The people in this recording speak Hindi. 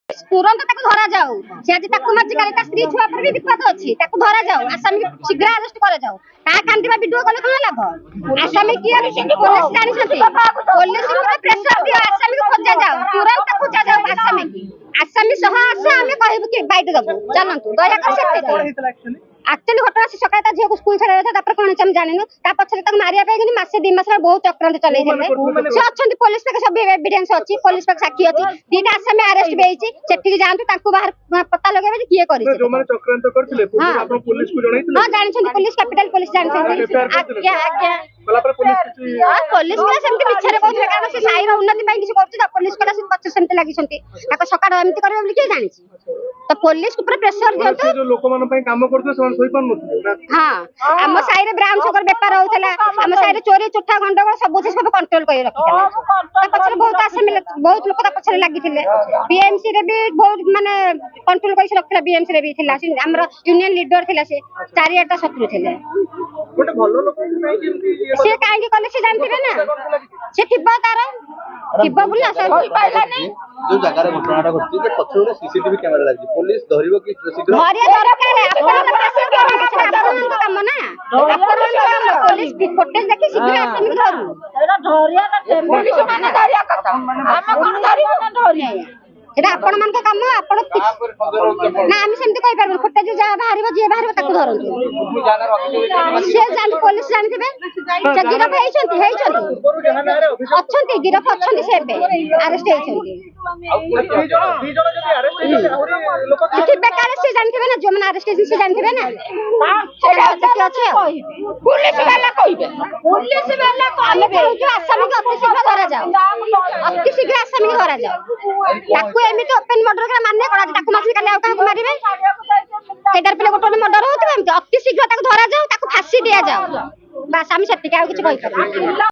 तुरंत धरा जाऊ से आज मार्च का स्त्री छुआ पर भी विपद अच्छी धरा जाऊ आसामी शीघ्र अरेस्ट कर जाऊ ता कांदिबा वीडियो कले कोन लाभ आसामी किया पुलिस जानि छथि पुलिस पूरा प्रेशर दियो आसामी को खोजा जाऊ तुरंत खोजा जाऊ आसामी सह आसे हमें कहबो कि बाइट दबो चलंतु दया कर सकते एक्चुअली घटना से सकाळ झील को स्कूल छाड़ा था तापर कोन हम जानिनु ता पछरे तक मारिया पे गनी मासे 2 मास बहुत चक्रांत चलै देले से अछंती पुलिस पे सब एविडेंस अछि पुलिस पे साक्षी अछि दीटा आसामी अरेस्ट बेइछि सेठी जानतु तांको बाहर पता लगाबे किए करि जो माने चक्रांत करथिले आपण पुलिस को जणाइथिले हां जानि छथि पुलिस कैपिटल पुलिस जानि छथि आज्ञा मला पर पुलिस के सेमति मिछरे कहथि कारण से साइर उन्नति पई किछ करछि ता पुलिस को पछ सेमति लागि छथि ताको सकाळ एमति करबे बोली के जानि तो पुलिस ऊपर प्रेशर दियंतो जो लोक मान पई काम करथि समान सोई पान नथि हां हम साइरे ब्राउन सुगर व्यापार होतला हम साइरे चोरी चुट्टा गंडगोल सब कंट्रोल करि रखितला ता पछरे बहुत आसे मिले बहुत लोक ता पछरे लागिथिले बीएमसी रे भी बहुत माने कंट्रोल करि रखितला बीएमसी रे भी थिला हमर यूनियन लीडर थिला से चारियाटा शत्रु थिले गोटे भलो लोक नै जेमति से काहे कले से जानथिबे ना से थिबा तार थिबा बुला से होई पाइला नै जो जगह रे घटनाटा घटछि जे पछरे सीसीटीवी कैमरा लागि पुलिस धरिबो कि शीघ्र धरिया दरकार आपन काम ना आपन पुलिस फुटेज देखि शीघ्र आसामी धरू एरा धरिया ना पुलिस माने धरिया कथा हम कोन धरिबो ना धरिया एटा आपण मान के काम आपण ना हम सेमति कहि परबो फुटेज जा बाहरिबो जे बाहरिबो ताको धरंतु से जान पुलिस जान थिबे से गिरफ हेइछंती अछंती गिरफ अछंती से बे अरेस्ट हेइछंती दी जण जदी अरेस्ट हेइछंती आहुरी लोक कि बेकार से जान थिबे ना जो मन अरेस्ट हेइछन से जान थिबे ना सेटा अछि पुलिस वाला कहिबे पुलिस वाला कहबे जो आसामी के अति शीघ्र धरा जाओ अति शीघ्र आसामी के धरा जाओ ताको एमिति ओपन मर्डर के मानने कोडा ताको मासी काले आउ काको मारिबे केदार पिले गोटे मर्डर होतबे एमिति अति शीघ्र ताको धरा जाओ ताको फांसी दिया जाओ बस हम सेति के आ किछ कहि परबे